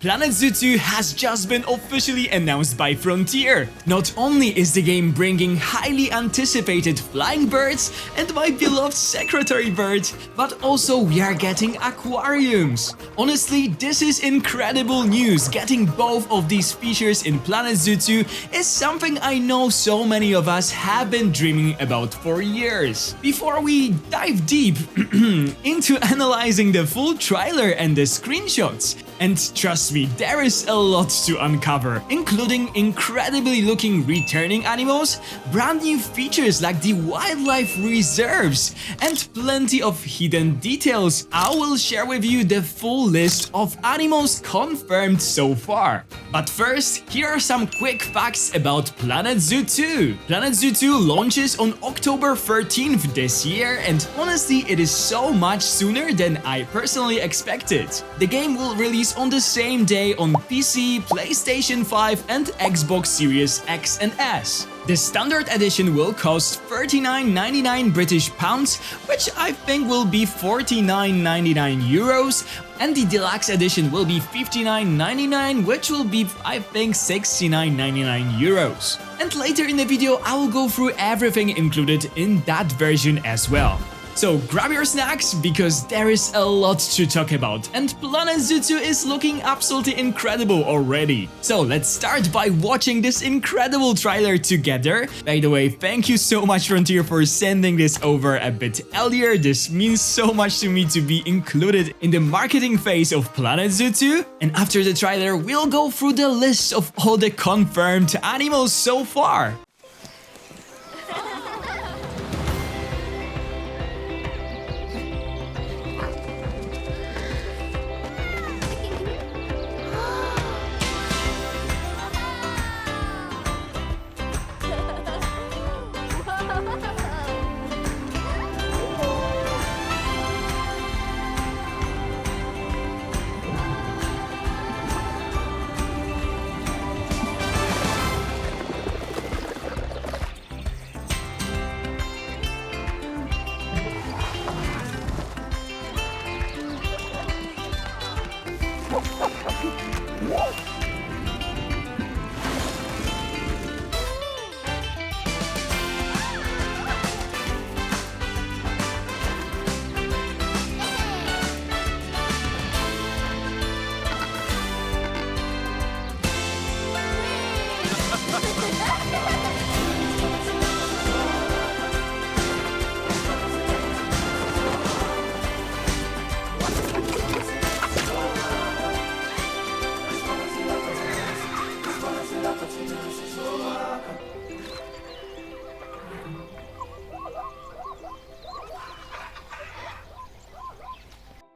Planet Zoo 2 has just been officially announced by Frontier. Not only is the game bringing highly anticipated flying birds and my beloved secretary bird, but also we are getting aquariums. Honestly, this is incredible news. Getting both of these features in Planet Zoo 2 is something I know so many of us have been dreaming about for years. Before we dive deep into analyzing the full trailer and the screenshots, and trust me, there is a lot to uncover, including incredibly looking returning animals, brand new features like the wildlife reserves, and plenty of hidden details. I will share with you the full list of animals confirmed so far. But first, here are some quick facts about Planet Zoo 2. Planet Zoo 2 launches on October 13th this year, and honestly, it is so much sooner than I personally expected. The game will release on the same day on PC, PlayStation 5 and Xbox Series X and S. The Standard Edition will cost £39.99 British pounds, which I think will be €49.99 euros, and the Deluxe Edition will be £59.99, which will be I think €69.99 euros. And later in the video I will go through everything included in that version as well. So grab your snacks because there is a lot to talk about, and Planet Zoo 2 is looking absolutely incredible already. So let's start by watching this incredible trailer together. By the way, thank you so much Frontier for sending this over a bit earlier. This means so much to me to be included in the marketing phase of Planet Zoo 2. And after the trailer, we'll go through the list of all the confirmed animals so far.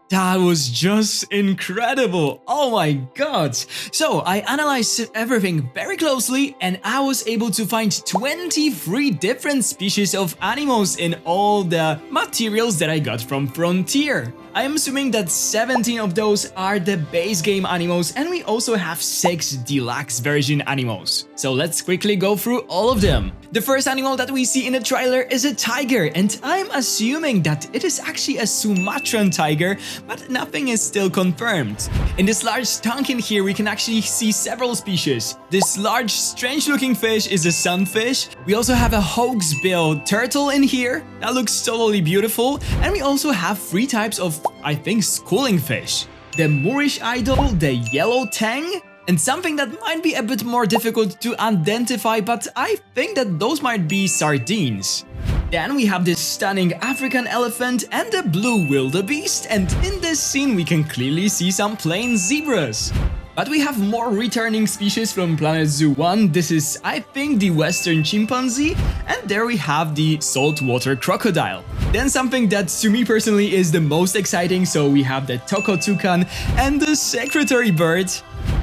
That was just incredible! Oh my god! So I analyzed everything very closely and I was able to find 23 different species of animals in all the materials that I got from Frontier. I am assuming that 17 of those are the base game animals, and we also have 6 deluxe version animals. So let's quickly go through all of them. The first animal that we see in the trailer is a tiger, and I'm assuming that it is actually a Sumatran tiger, but nothing is still confirmed. In this large tank in here we can actually see several species. This large strange looking fish is a sunfish. We also have a hawksbill turtle in here that looks totally beautiful, and we also have 3 types of I think schooling fish. The Moorish idol, the yellow tang, and something that might be a bit more difficult to identify, but I think that those might be sardines. Then we have this stunning African elephant and the blue wildebeest, and in this scene we can clearly see some plain zebras. But we have more returning species from Planet Zoo 1. This is, I think, the western chimpanzee, and there we have the saltwater crocodile. Then something that to me personally is the most exciting, so we have the toko toucan and the secretary bird.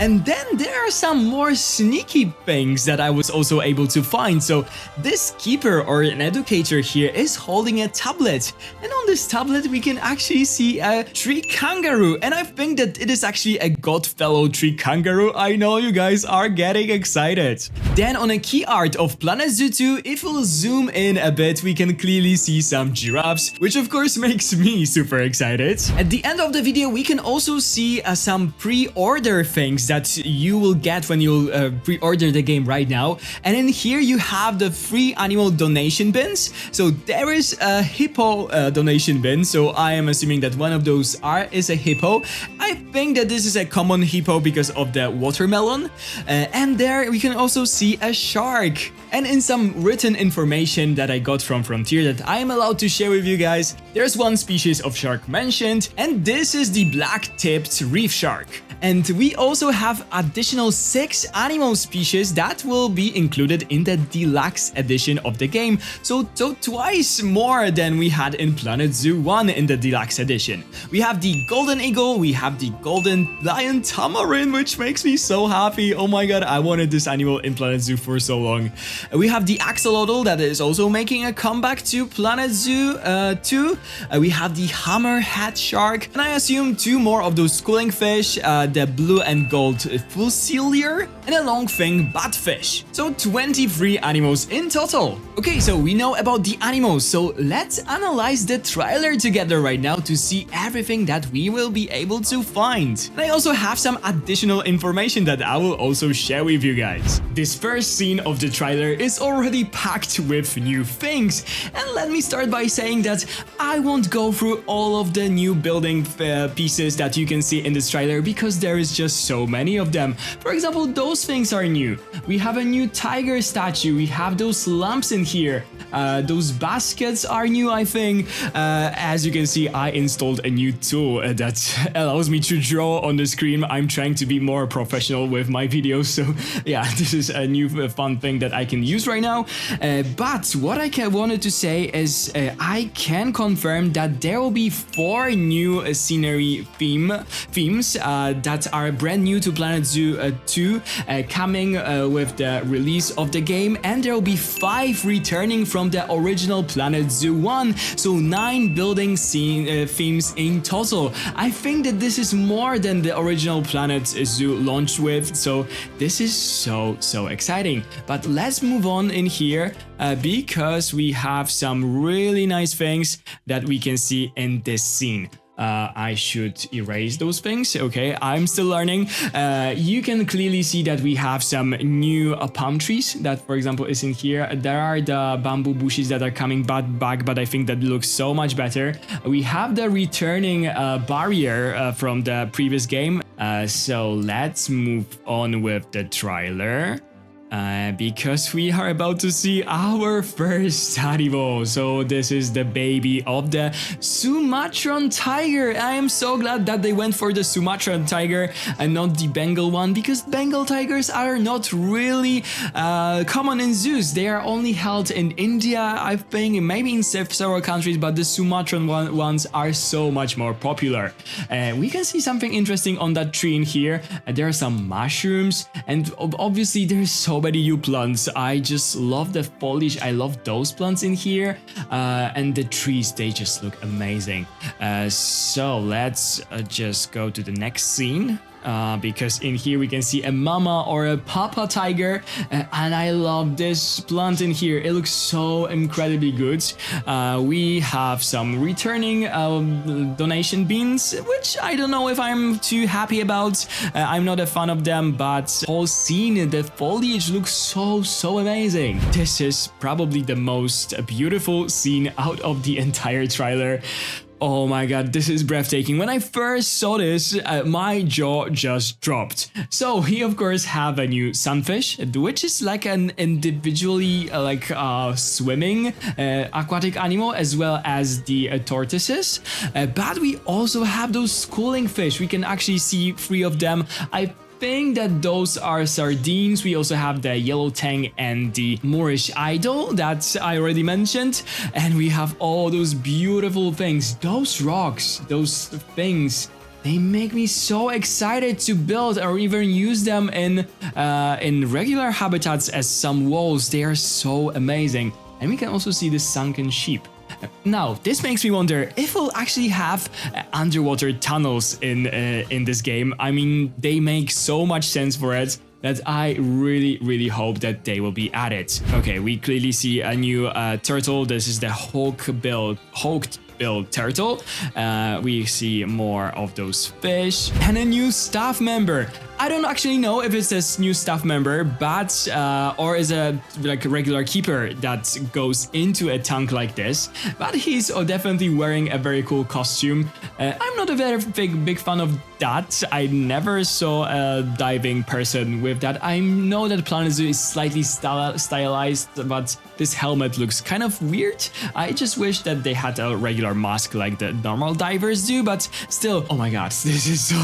And then there are some more sneaky things that I was also able to find. So this keeper or an educator here is holding a tablet, and on this tablet we can actually see a tree kangaroo, and I think that it is actually a godfellow tree kangaroo. I know you guys are getting excited. Then on a key art of Planet Zoo 2, if we'll zoom in a bit, we can clearly see some giraffes, which of course makes me super excited. At the end of the video we can also see some pre-order things that you will get when you pre-order the game right now, and in here you have the free animal donation bins. So there is a hippo donation bin, so I am assuming that one of those is a hippo. I think that this is a common hippo because of the watermelon, and there we can also see a shark. And in some written information that I got from Frontier that I am allowed to share with you guys, there's one species of shark mentioned, and this is the black-tipped reef shark. And we also have additional 6 animal species that will be included in the Deluxe Edition of the game, so twice more than we had in Planet Zoo 1 in the Deluxe Edition. We have the golden eagle, we have the golden lion tamarin, which makes me so happy. Oh my god, I wanted this animal in Planet Zoo for so long. We have the axolotl that is also making a comeback to Planet Zoo 2. We have the hammerhead shark, and I assume 2 more of those schooling fish, the blue and gold fusilier, and a longfin batfish. So 23 animals in total. Okay, so we know about the animals, so let's analyze the trailer together right now to see everything that we will be able to find. And I also have some additional information that I will also share with you guys. This first scene of the trailer is already packed with new things, and let me start by saying that I won't go through all of the new building pieces that you can see in this trailer because there is just so many of them. For example, those things are new. We have a new tiger statue, we have those lamps in here, those baskets are new, I think. As you can see, I installed a new tool that allows me to draw on the screen. I'm trying to be more professional with my videos, so yeah, this is a new fun thing that I can use right now. But what I wanted to say is I can confirm that there will be 4 new scenery themes that are brand new to Planet Zoo 2 coming with the release of the game, and there will be 5 returning from the original Planet Zoo 1, so 9 building themes in total. I think that this is more than the original Planet Zoo launched with, so this is so exciting. But let's move on in here because we have some really nice things that we can see in this scene. I should erase those things. Okay, I'm still learning. You can clearly see that we have some new palm trees that, for example, is in here. There are the bamboo bushes that are coming back, but I think that looks so much better. We have the returning barrier from the previous game. So let's move on with the trailer. Because we are about to see our first animal. So this is the baby of the Sumatran tiger. I am so glad that they went for the Sumatran tiger and not the Bengal one, because Bengal tigers are not really common in zoos. They are only held in India, I think, maybe in several countries, but the Sumatran ones are so much more popular. We can see something interesting on that tree in here. There are some mushrooms, and obviously there's so many new plants. I just love the foliage. I love those plants in here, and the trees, they just look amazing. So let's just go to the next scene. Because in here we can see a mama or a papa tiger, and I love this plant in here. It looks so incredibly good. We have some returning donation beans, which I don't know if I'm too happy about. I'm not a fan of them, but the whole scene, the foliage looks so amazing. This is probably the most beautiful scene out of the entire trailer. Oh my god, this is breathtaking. When I first saw this, my jaw just dropped. So we of course have a new sunfish, which is like an individually swimming aquatic animal, as well as the tortoises. But we also have those schooling fish. We can actually see 3 of them. I think that those are sardines. We also have the yellow tang and the Moorish idol that I already mentioned, and we have all those beautiful things, those rocks, those things. they make me so excited to build or even use them in regular habitats as some walls. They are so amazing. And we can also see the sunken sheep. Now, this makes me wonder if we'll actually have underwater tunnels in this game. I mean, they make so much sense for it that I really hope that they will be added. Okay, we clearly see a new turtle. This is the hook-billed turtle. We see more of those fish and a new staff member. I don't actually know if it's this new staff member, but or is a like a regular keeper that goes into a tank like this. But he's definitely wearing a very cool costume. I'm not a very big fan of that. I never saw a diving person with that. I know that Planet Zoo is slightly stylized, but this helmet looks kind of weird. I just wish that they had a regular mask like the normal divers do, but still, oh my god, this is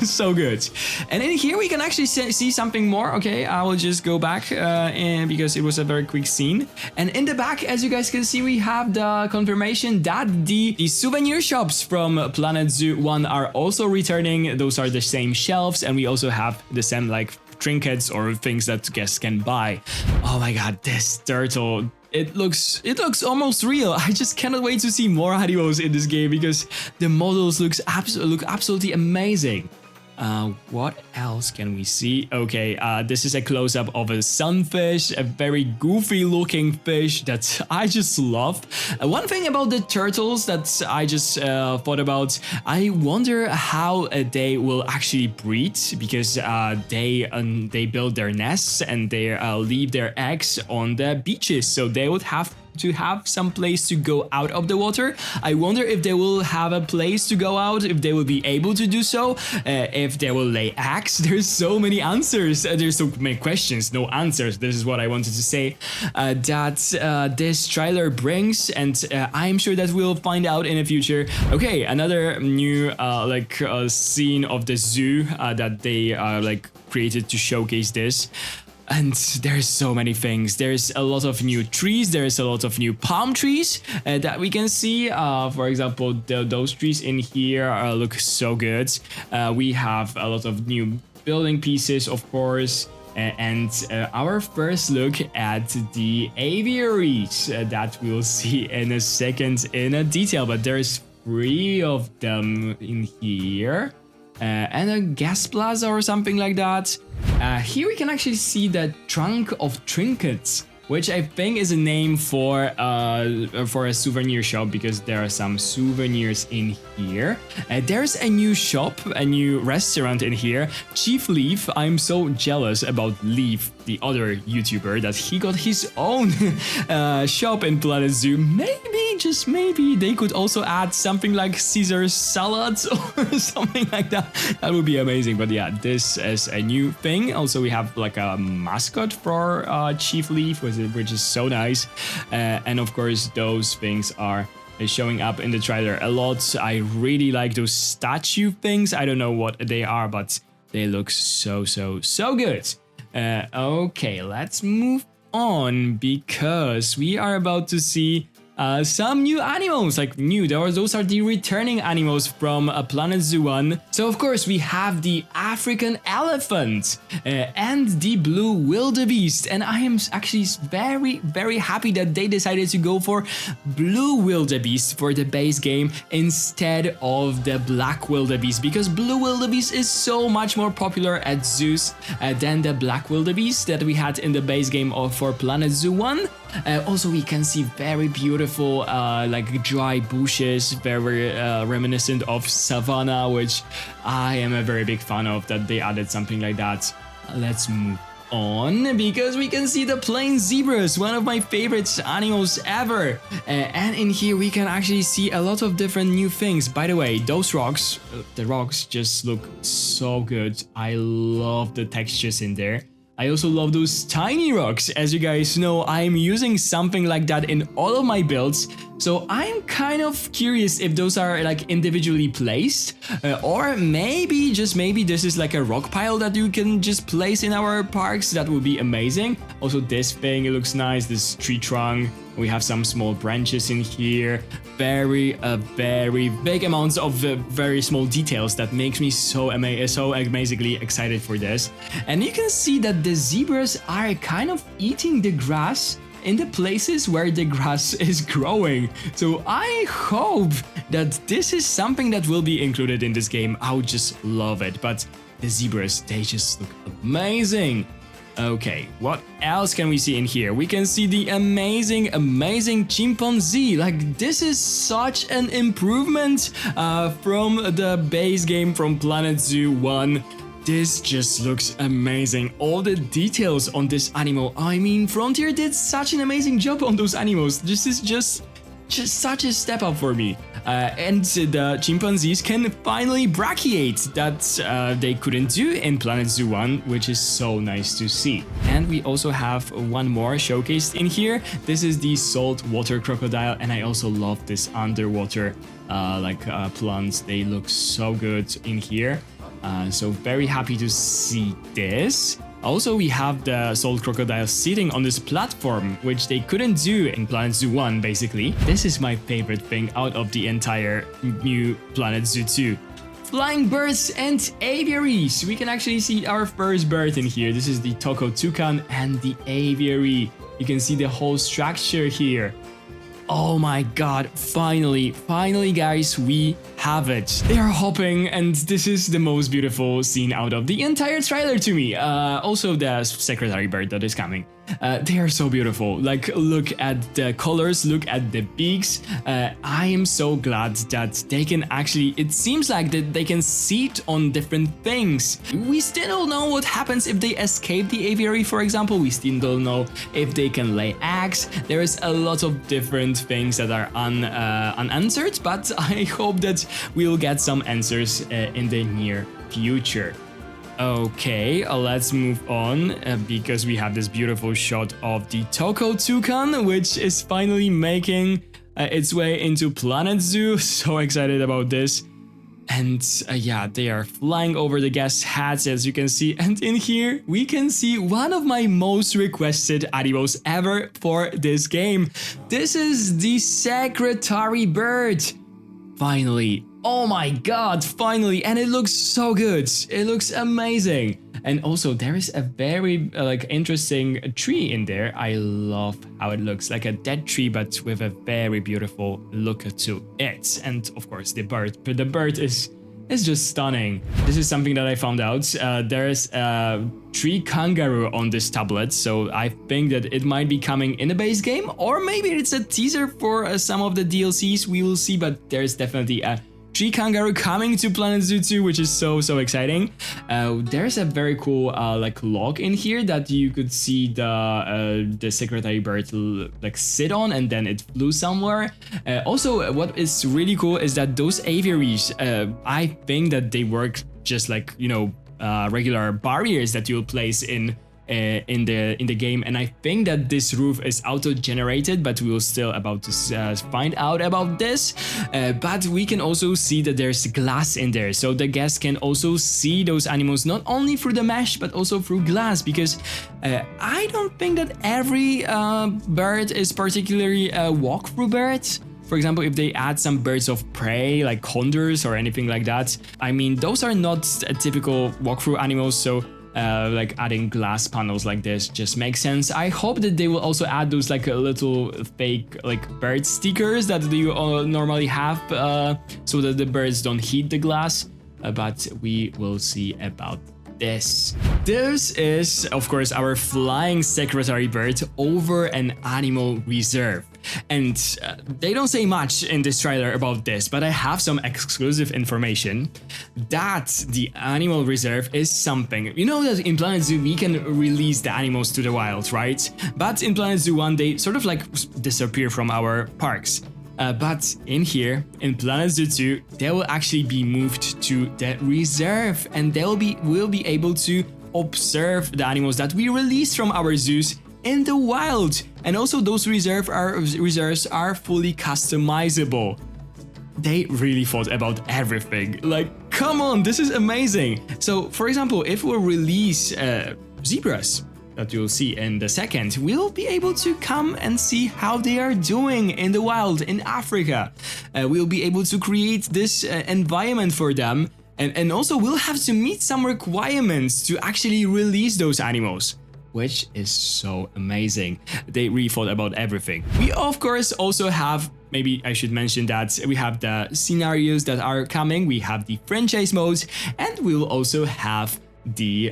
so good. And in here we can actually see something more. Okay, I will just go back because it was a very quick scene. And in the back, as you guys can see, we have the confirmation that the souvenir shops from Planet Zoo 1 are also returning. Those are the same shelves, and we also have the same like trinkets or things that guests can buy. Oh my god, this turtle. It looks almost real. I just cannot wait to see more animals in this game because the models look absolutely amazing. What else can we see? Okay, this is a close-up of a sunfish, a very goofy looking fish that I just love. One thing about the turtles that I just thought about, I wonder how they will actually breed, because they build their nests and they leave their eggs on the beaches, so they would have to have some place to go out of the water. I wonder if they will have a place to go out, if they will be able to do so, if they will lay eggs. There's so many answers. There's so many questions, no answers. This is what I wanted to say that this trailer brings, and I'm sure that we'll find out in the future. Okay, another new scene of the zoo that they created to showcase this. And there's so many things. There's a lot of new trees. There's a lot of new palm trees that we can see. For example, those trees in here look so good. We have a lot of new building pieces, of course. And our first look at the aviaries that we'll see in a second in a detail. But there's 3 of them in here. And a gas plaza or something like that. Here we can actually see the trunk of trinkets, which I think is a name for a souvenir shop, because there are some souvenirs in here. There's a new shop, a new restaurant in here. Chief Leaf, I'm so jealous about Leaf, the other YouTuber, that he got his own shop in Planet Zoo. Maybe, just maybe, they could also add something like Cesar's salads or something like that. That would be amazing. But yeah, this is a new thing. Also, we have like a mascot for Chief Leaf, which is so nice. And of course, those things are showing up in the trailer a lot. I really like those statue things. I don't know what they are, but they look so good. Okay, let's move on, because we are about to see some new animals, those are the returning animals from Planet Zoo 1. So of course we have the African elephant and the blue wildebeest, and I am actually very happy that they decided to go for blue wildebeest for the base game instead of the black wildebeest, because blue wildebeest is so much more popular at zoos than the black wildebeest that we had in the base game for Planet Zoo 1. Also, we can see very beautiful dry bushes, very reminiscent of savanna, which I am a very big fan of, that they added something like that. Let's move on, because we can see the plain zebras, one of my favorite animals ever. And in here we can actually see a lot of different new things. By the way, those rocks, the rocks just look so good. I love the textures in there. I also love those tiny rocks. As you guys know, I'm using something like that in all of my builds. So I'm kind of curious if those are like individually placed, or maybe, just maybe, this is like a rock pile that you can just place in our parks. That would be amazing. Also, this thing, it looks nice, this tree trunk. We have some small branches in here. Very big amounts of very small details that makes me so amazingly excited for this. And you can see that the zebras are kind of eating the grass in the places where the grass is growing. So I hope that this is something that will be included in this game. I would just love it. But the zebras, they just look amazing. Okay, what else can we see in here? We can see the amazing chimpanzee. Like, this is such an improvement from the base game from Planet Zoo 1. This just looks amazing. All the details on this animal. I mean, Frontier did such an amazing job on those animals. This is just such a step up for me. And the chimpanzees can finally brachiate that they couldn't do in Planet Zoo 1, which is so nice to see. And we also have one more showcased in here. This is the saltwater crocodile, and I also love this underwater plants. They look so good in here. So very happy to see this. Also, we have the salt crocodile sitting on this platform, which they couldn't do in Planet Zoo 1, basically. This is my favorite thing out of the entire new Planet Zoo 2. Flying birds and aviaries. We can actually see our first bird in here. This is the Toko toucan and the aviary. You can see the whole structure here. Oh my god, finally guys, we have it. They are hopping, and this is the most beautiful scene out of the entire trailer to me. Also the secretary bird that is coming. They are so beautiful. Like, look at the colors, look at the beaks. I am so glad that they can actually, it seems like that they can sit on different things. We still don't know what happens if they escape the aviary, for example. We still don't know if they can lay eggs. There is a lot of different things that are unanswered, but I hope that we'll get some answers in the near future. Okay, let's move on because we have this beautiful shot of the Toko toucan, which is finally making its way into Planet Zoo. So excited about this. And yeah, they are flying over the guest hats, as you can see. And in here, we can see one of my most requested animals ever for this game. This is the secretary bird. Finally. Oh my god, finally, and it looks so good. It looks amazing. And also there is a very interesting tree in there. I love how it looks, like a dead tree but with a very beautiful look to it. And of course the bird. But the bird is just stunning. This is something that I found out. There is a tree kangaroo on this tablet, so I think that it might be coming in the base game, or maybe it's a teaser for some of the DLCs. We will see, but there's definitely a tree kangaroo coming to Planet Zoo 2, which is so exciting. There's a very cool log in here that you could see the secretary bird sit on, and then it flew somewhere. Also, what is really cool is that those aviaries, I think that they work just like, you know, regular barriers that you'll place in the game, and I think that this roof is auto-generated, but we will still about to find out about this. But we can also see that there's glass in there, so the guests can also see those animals not only through the mesh but also through glass, because I don't think that every bird is particularly a walk-through bird. For example, if they add some birds of prey like condors or anything like that, I mean, those are not a typical walk-through animals, so adding glass panels like this just makes sense. I hope that they will also add those little fake bird stickers that you normally have, so that the birds don't hit the glass, but we will see about this. This is, of course, our flying secretary bird over an animal reserve. And they don't say much in this trailer about this, but I have some exclusive information that the animal reserve is something. You know that in Planet Zoo we can release the animals to the wild, right? But in Planet Zoo 1 they sort of disappear from our parks. But in here, in Planet Zoo 2, they will actually be moved to the reserve, and we'll be able to observe the animals that we released from our zoos in the wild. And also those reserves are fully customizable. They really thought about everything. Like, come on, this is amazing. So, for example, if we release zebras that you'll see in the second, we'll be able to come and see how they are doing in the wild in Africa. We'll be able to create this environment for them. And also we'll have to meet some requirements to actually release those animals, which is so amazing. They really thought about everything. We of course also have, maybe I should mention that we have the scenarios that are coming, we have the franchise modes, and we'll also have the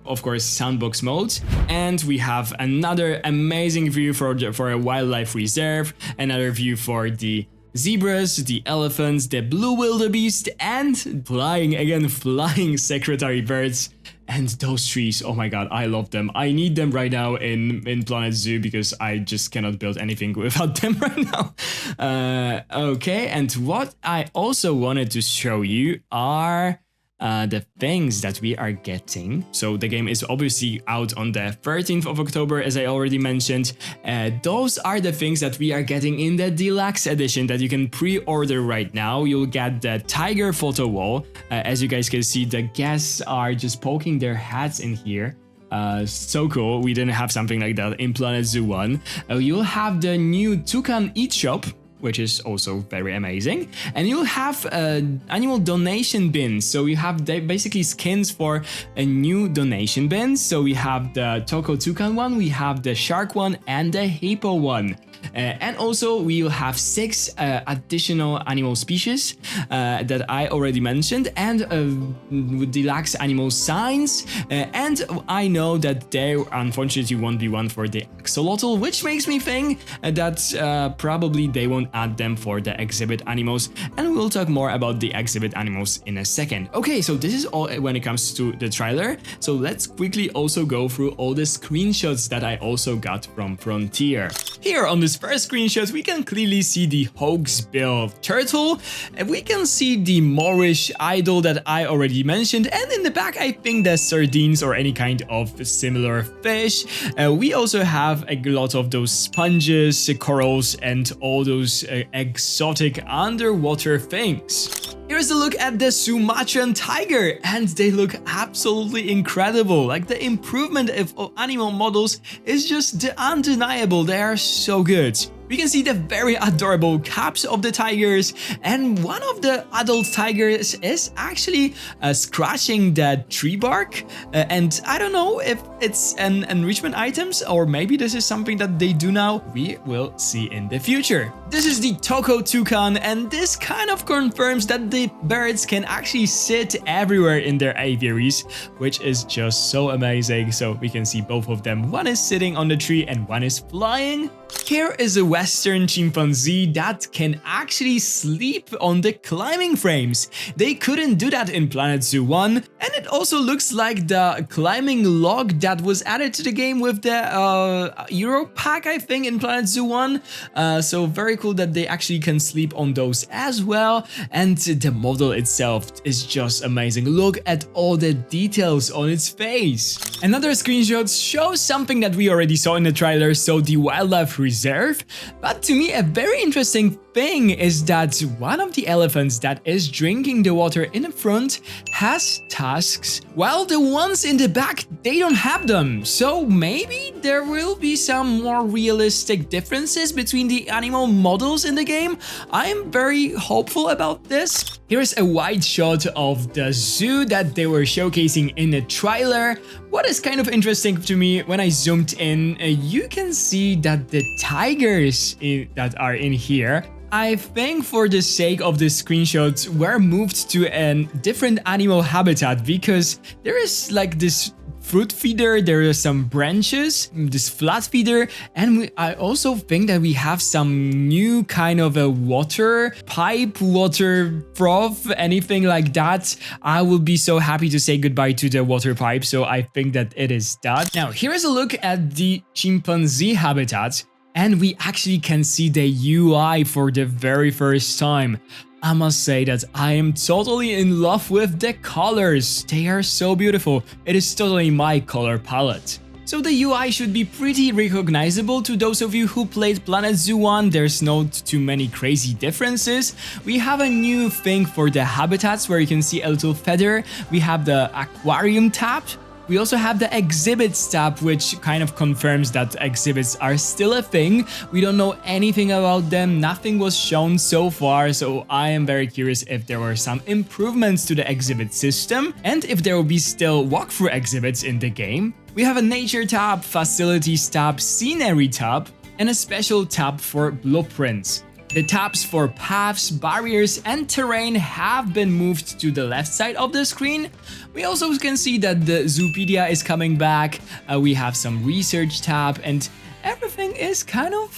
of course sandbox mode, and we have another amazing view for a wildlife reserve, another view for the zebras, the elephants, the blue wildebeest, and flying secretary birds. And those trees, oh my god, I love them. I need them right now in Planet Zoo because I just cannot build anything without them right now. Okay, and what I also wanted to show you are the things that we are getting. So the game is obviously out on the 13th of October, as I already mentioned. Those are the things that we are getting in the Deluxe Edition that you can pre-order right now. You'll get the tiger photo wall. As you guys can see, the guests are just poking their heads in here. So cool. We didn't have something like that in Planet Zoo 1. You'll have the new Toucan Eat Shop, which is also very amazing. And you'll have annual donation bins. So you have basically skins for a new donation bin. So we have the Toko Toucan one, we have the shark one, and the hippo one. And also we'll have 6 additional animal species that I already mentioned, and deluxe animal signs. And I know that there unfortunately won't be one for the axolotl, which makes me think that probably they won't add them for the exhibit animals, and we'll talk more about the exhibit animals in a second. Okay, so this is all when it comes to the trailer. So let's quickly also go through all the screenshots that I also got from Frontier. Here on this first screenshot, we can clearly see the hawksbill turtle, and we can see the Moorish idol that I already mentioned, and in the back I think there's sardines or any kind of similar fish. We also have a lot of those sponges, corals, and all those exotic underwater things. Here's a look at the Sumatran tiger, and they look absolutely incredible. Like, the improvement of animal models is just undeniable. They are so good. We can see the very adorable caps of the tigers, and one of the adult tigers is actually scratching the tree bark, and I don't know if it's an enrichment items or maybe this is something that they do now. We will see in the future. This is the Toko Toucan, and this kind of confirms that the birds can actually sit everywhere in their aviaries, which is just so amazing. So we can see both of them. One is sitting on the tree and one is flying. Here is a Western chimpanzee that can actually sleep on the climbing frames. They couldn't do that in Planet Zoo 1, and it also looks like the climbing log that was added to the game with the Euro pack, I think, in Planet Zoo 1. So very cool that they actually can sleep on those as well. And the model itself is just amazing. Look at all the details on its face. Another screenshot shows something that we already saw in the trailer, so the wildlife reserve. But to me, a very interesting thing is that one of the elephants that is drinking the water in the front has tusks, while the ones in the back, they don't have them. So maybe there will be some more realistic differences between the animal models in the game. I am very hopeful about this. Here's a wide shot of the zoo that they were showcasing in the trailer. What is kind of interesting to me, when I zoomed in, you can see that the tigers that are in here, I think for the sake of the screenshots, were moved to a different animal habitat, because there is like this fruit feeder, there are some branches, this flat feeder, and I also think that we have some new kind of a water pipe, water froth, anything like that. I will be so happy to say goodbye to the water pipe, so I think that it is that. Now, here is a look at the chimpanzee habitat, and we actually can see the UI for the very first time. I must say that I am totally in love with the colors. They are so beautiful. It is totally my color palette. So the UI should be pretty recognizable to those of you who played Planet Zoo 1, there's not too many crazy differences. We have a new thing for the habitats where you can see a little feather. We have the aquarium tab. We also have the exhibits tab, which kind of confirms that exhibits are still a thing. We don't know anything about them, nothing was shown so far, so I am very curious if there were some improvements to the exhibit system and if there will be still walkthrough exhibits in the game. We have a nature tab, facilities tab, scenery tab, and a special tab for blueprints. The tabs for paths, barriers, and terrain have been moved to the left side of the screen. We also can see that the Zoopedia is coming back, we have some research tab, and everything is kind of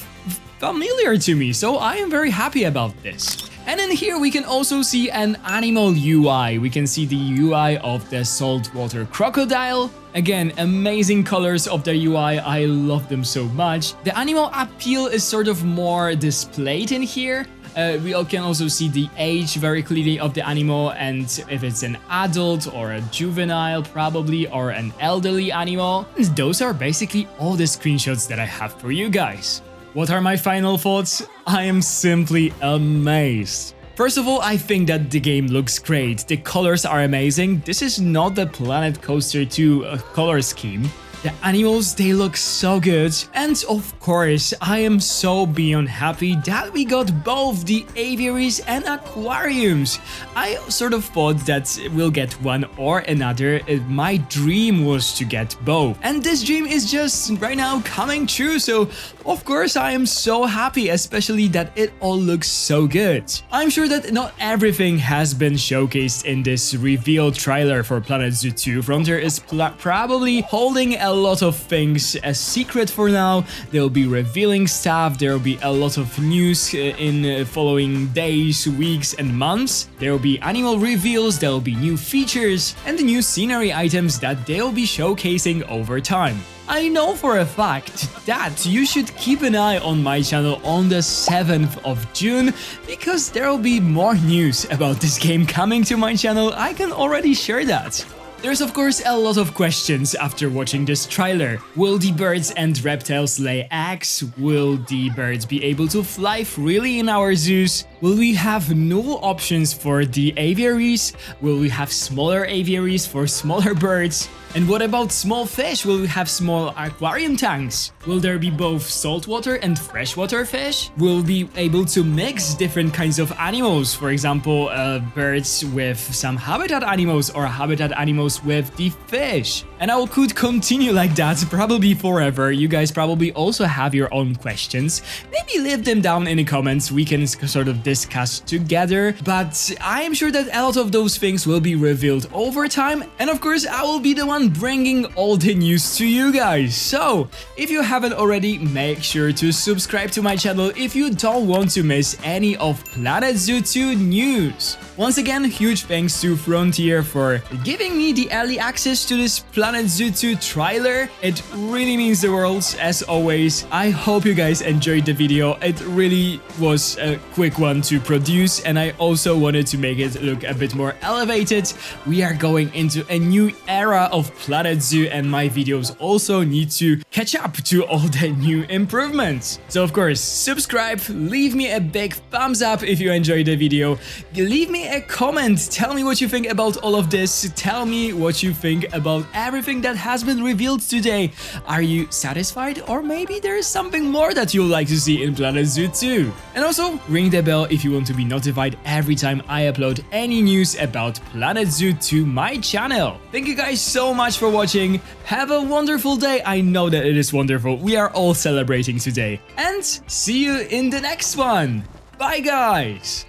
familiar to me, so I am very happy about this. And in here we can also see an animal UI. We can see the UI of the saltwater crocodile. Again, amazing colors of the UI, I love them so much. The animal appeal is sort of more displayed in here. We can also see the age very clearly of the animal and if it's an adult or a juvenile probably or an elderly animal. And those are basically all the screenshots that I have for you guys. What are my final thoughts? I am simply amazed. First of all, I think that the game looks great. The colors are amazing. This is not the Planet Coaster 2 color scheme. The animals, they look so good. And of course, I am so beyond happy that we got both the aviaries and aquariums. I sort of thought that we'll get one or another. My dream was to get both. And this dream is just right now coming true. So of course, I am so happy, especially that it all looks so good. I'm sure that not everything has been showcased in this reveal trailer for Planet Zoo 2. Frontier is probably holding a lot of things a secret for now. They'll be revealing stuff, there'll be a lot of news in following days, weeks and months. There'll be animal reveals, there'll be new features and new scenery items that they'll be showcasing over time. I know for a fact that you should keep an eye on my channel on the 7th of June because there'll be more news about this game coming to my channel. I can already share that. There's of course a lot of questions after watching this trailer. Will the birds and reptiles lay eggs? Will the birds be able to fly freely in our zoos? Will we have new options for the aviaries? Will we have smaller aviaries for smaller birds? And what about small fish? Will we have small aquarium tanks? Will there be both saltwater and freshwater fish? Will we be able to mix different kinds of animals? For example, birds with some habitat animals or habitat animals with the fish. And I could continue like that probably forever. You guys probably also have your own questions. Maybe leave them down in the comments. We can sort of discuss together. But I am sure that a lot of those things will be revealed over time. And of course, I will be the one bringing all the news to you guys. So, if you haven't already, make sure to subscribe to my channel if you don't want to miss any of Planet Zoo 2 news. Once again, huge thanks to Frontier for giving me the early access to this Planet Zoo 2 trailer. It really means the world, as always. I hope you guys enjoyed the video. It really was a quick one to produce, and I also wanted to make it look a bit more elevated. We are going into a new era of Planet Zoo, and my videos also need to catch up to all the new improvements. So of course, subscribe, leave me a big thumbs up if you enjoyed the video, leave me a comment, tell me what you think about all of this, tell me what you think about everything that has been revealed today. Are you satisfied, or maybe there is something more that you'd like to see in Planet Zoo 2? And also, ring the bell if you want to be notified every time I upload any news about Planet Zoo to my channel. Thank you guys so much for watching. Have a wonderful day. I know that it is wonderful. We are all celebrating today. And see you in the next one. Bye guys.